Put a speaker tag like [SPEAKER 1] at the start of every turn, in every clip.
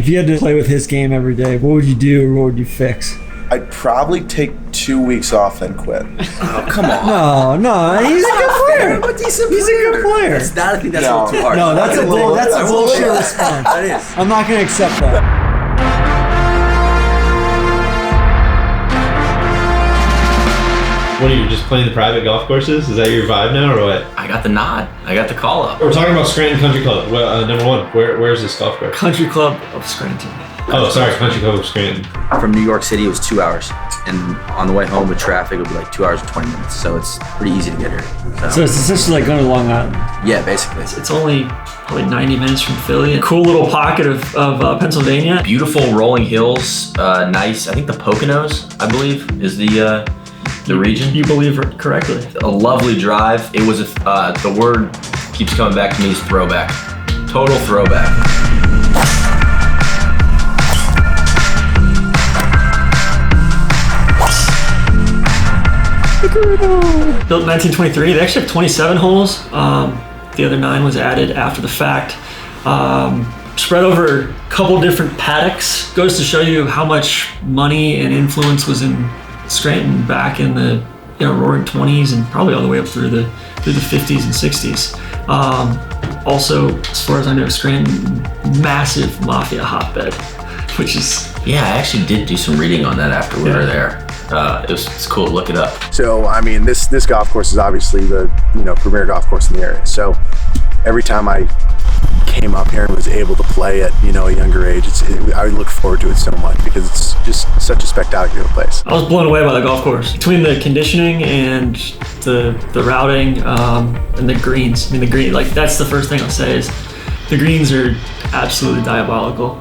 [SPEAKER 1] If you had to play with his game every day, what would you do or what would you fix?
[SPEAKER 2] I'd probably take 2 weeks off and quit.
[SPEAKER 3] Oh, come on.
[SPEAKER 1] No, he's a good player. He's a good player.
[SPEAKER 3] I think that's a little too hard.
[SPEAKER 1] No, that's a bullshit response.
[SPEAKER 3] That is.
[SPEAKER 1] I'm not going to accept that.
[SPEAKER 4] What are you, just playing the private golf courses? Is that your vibe now or what?
[SPEAKER 3] I got the nod. I got the call up.
[SPEAKER 4] We're talking about Scranton Country Club. Well, number one, where's this golf course?
[SPEAKER 1] Country Club of Scranton.
[SPEAKER 4] Oh, sorry, Country Club of Scranton.
[SPEAKER 3] From New York City, it was 2 hours. And on the way home with traffic, it would be like 2 hours and 20 minutes. So it's pretty easy to get here.
[SPEAKER 1] So it's essentially like going to Long Island.
[SPEAKER 3] Yeah, basically.
[SPEAKER 5] It's only probably 90 minutes from Philly. A cool little pocket of Pennsylvania.
[SPEAKER 3] Beautiful rolling hills. Nice. I think the Poconos, I believe, is the region.
[SPEAKER 5] You believe it correctly.
[SPEAKER 3] A lovely drive. It was the word keeps coming back to me is throwback. Total throwback.
[SPEAKER 5] Built in 1923. They actually have 27 holes. The other 9 was added after the fact. Spread over a couple different paddocks. Goes to show you how much money and influence was in Scranton back in the roaring 20s and probably all the way up through the 50s and 60s. Also, as far as I know, Scranton, massive mafia hotbed, which is...
[SPEAKER 3] Yeah, I actually did do some reading on that after we were there. It's cool to look it up.
[SPEAKER 2] So, I mean, this golf course is obviously the premier golf course in the area. So every time I came up here and was able to play at a younger age, I look forward to it so much because it's just such a spectacular place.
[SPEAKER 5] I was blown away by the golf course. Between the conditioning and the routing and the greens. I mean, the green, like, that's the first thing I'll say is the greens are absolutely diabolical.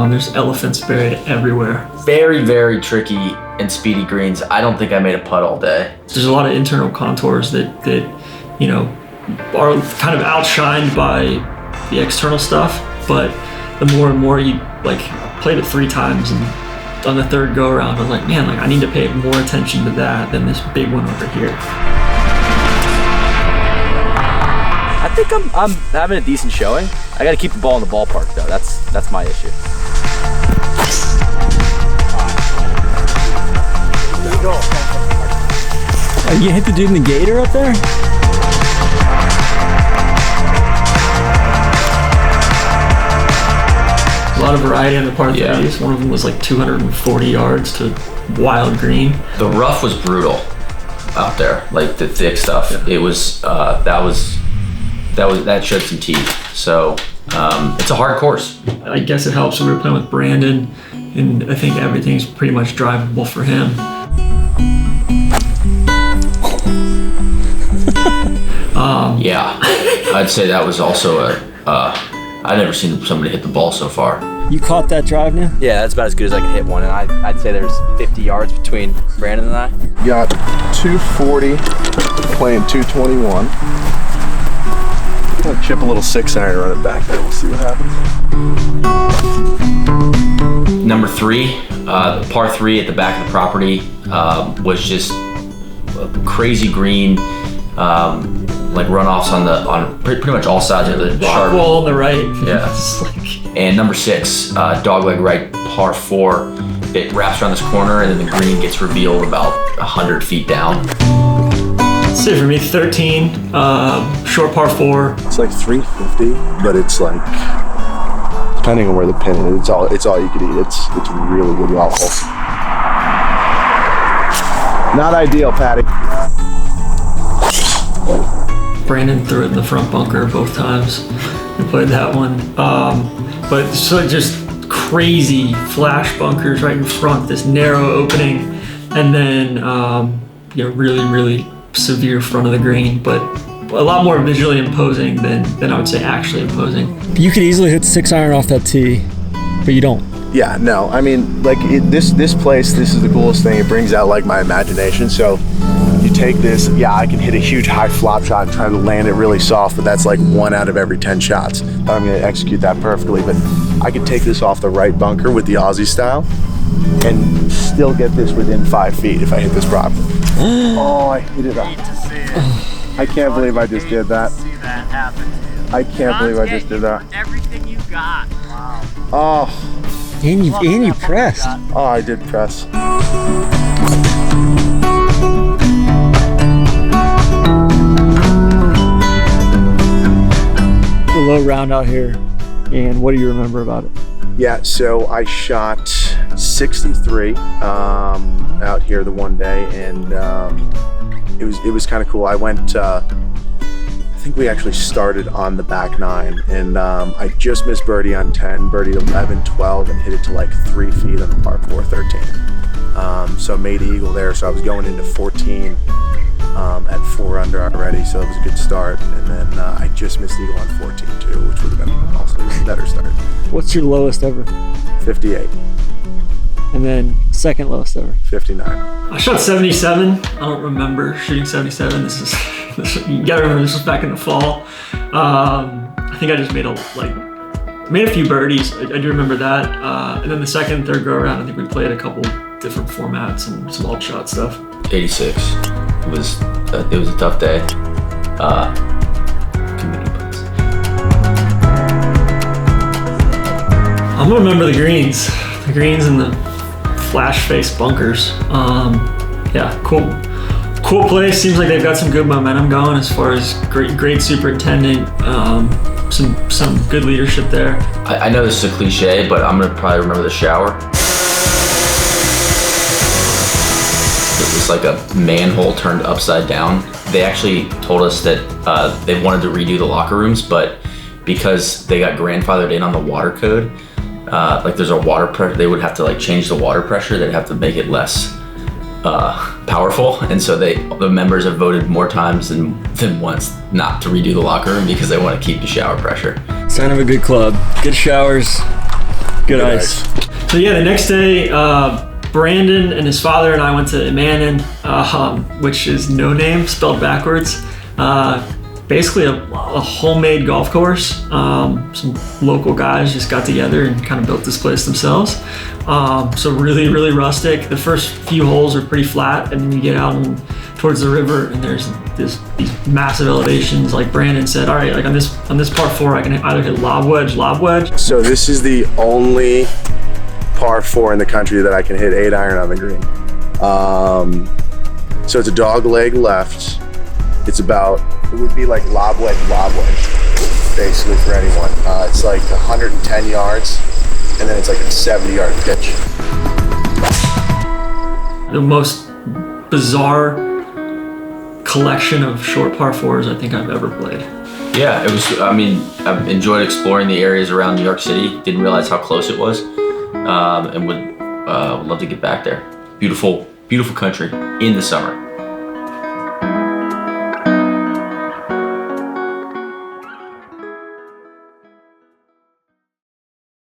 [SPEAKER 5] There's elephants buried everywhere.
[SPEAKER 3] Very, very tricky and speedy greens. I don't think I made a putt all day.
[SPEAKER 5] There's a lot of internal contours that are kind of outshined by the external stuff, but the more and more you played it 3 times and on the 3rd go around, I was like, man, I need to pay more attention to that than this big one over here.
[SPEAKER 6] I think I'm having a decent showing. I got to keep the ball in the ballpark though. That's my issue.
[SPEAKER 1] You hit the dude in the gator up there?
[SPEAKER 5] A lot of variety on the par 3s. One of them was like 240 yards to wild green.
[SPEAKER 3] The rough was brutal out there, like the thick stuff. Yeah. It was that showed some teeth. So it's a hard course.
[SPEAKER 5] I guess it helps. We were playing with Brandon, and I think everything's pretty much drivable for him.
[SPEAKER 3] Yeah, I'd say that was also I've never seen somebody hit the ball so far.
[SPEAKER 1] You caught that drive now?
[SPEAKER 6] Yeah, that's about as good as I can hit one, and I'd say there's 50 yards between Brandon and I.
[SPEAKER 2] Got 240, playing 221. I'll chip a little 6-iron and run it back there. We'll see what happens.
[SPEAKER 3] Number 3, par 3 at the back of the property was just a crazy green. Runoffs on pretty much all sides of the
[SPEAKER 5] sharp wall on the right.
[SPEAKER 3] Yeah. And number 6, dogleg right, par 4. It wraps around this corner and then the green gets revealed about 100 feet down.
[SPEAKER 5] So for me, 13, short par 4.
[SPEAKER 2] It's like 350, but it's like, depending on where the pin is, it's all you could eat. It's really good golf hole. Not ideal, Patty.
[SPEAKER 5] Brandon threw it in the front bunker both times. We played that one. But so just crazy flash bunkers right in front, this narrow opening, and then really, really severe front of the green, but a lot more visually imposing than I would say actually imposing.
[SPEAKER 1] You could easily hit 6-iron off that tee, but you don't.
[SPEAKER 2] Yeah, no, I mean, this place, this is the coolest thing. It brings out my imagination. So you take this, I can hit a huge high flop shot and try to land it really soft, but that's like 1 out of every 10 shots. I'm gonna execute that perfectly, but I could take this off the right bunker with the Aussie style and still get this within 5 feet if I hit this properly. Oh, I hit it up. I can't believe I just did that. I can't believe I just did that.
[SPEAKER 7] Everything you got. Wow.
[SPEAKER 2] Oh.
[SPEAKER 1] And you pressed.
[SPEAKER 2] Oh, I did press.
[SPEAKER 1] A low round out here. And what do you remember about it?
[SPEAKER 2] Yeah, so I shot 63 out here the one day, and it was kind of cool. I went. I think we actually started on the back 9, and I just missed birdie on 10, birdied 11, 12, and hit it to like 3 feet on the par 4 13. So made eagle there. So I was going into 14 at 4 under already, so it was a good start. And then I just missed eagle on 14 too, which would have been also a better start.
[SPEAKER 1] What's your lowest ever?
[SPEAKER 2] 58,
[SPEAKER 1] And then second lowest ever?
[SPEAKER 2] 59.
[SPEAKER 5] I shot 77. I don't remember shooting 77. You gotta remember this was back in the fall. I think I just made a few birdies. I do remember that. And then the second, third go around, I think we played a couple different formats and some alt shot stuff.
[SPEAKER 3] 86. It was a tough day. Committee points.
[SPEAKER 5] I'm gonna remember the greens and the flash face bunkers. Yeah, cool place. Seems like they've got some good momentum going as far as great superintendent, some good leadership there.
[SPEAKER 3] I know this is a cliche, but I'm gonna probably remember the shower. It was like a manhole turned upside down. They actually told us that they wanted to redo the locker rooms, but because they got grandfathered in on the water code, like there's a water pressure, they would have to like change the water pressure. They'd have to make it less powerful, and so the members have voted more times than once not to redo the locker room because they want to keep the shower pressure.
[SPEAKER 1] Sign of a good club. Good showers, good ice.
[SPEAKER 5] So yeah, the next day, Brandon and his father and I went to Imanen, which is no name, spelled backwards. Basically a homemade golf course. Some local guys just got together and kind of built this place themselves. So really, really rustic. The first few holes are pretty flat, and then you get out towards the river, and there's these massive elevations. Like Brandon said, all right, like on this par 4, I can either hit lob wedge.
[SPEAKER 2] So this is the only par 4 in the country that I can hit 8 iron on the green. So it's a dog leg left. It would be like lob wedge, basically for anyone. It's like 110 yards, and then it's like a 70-yard pitch.
[SPEAKER 5] The most bizarre collection of short par 4s I think I've ever played.
[SPEAKER 3] Yeah, it was. I mean, I've enjoyed exploring the areas around New York City. Didn't realize how close it was, and would love to get back there. Beautiful country in the summer.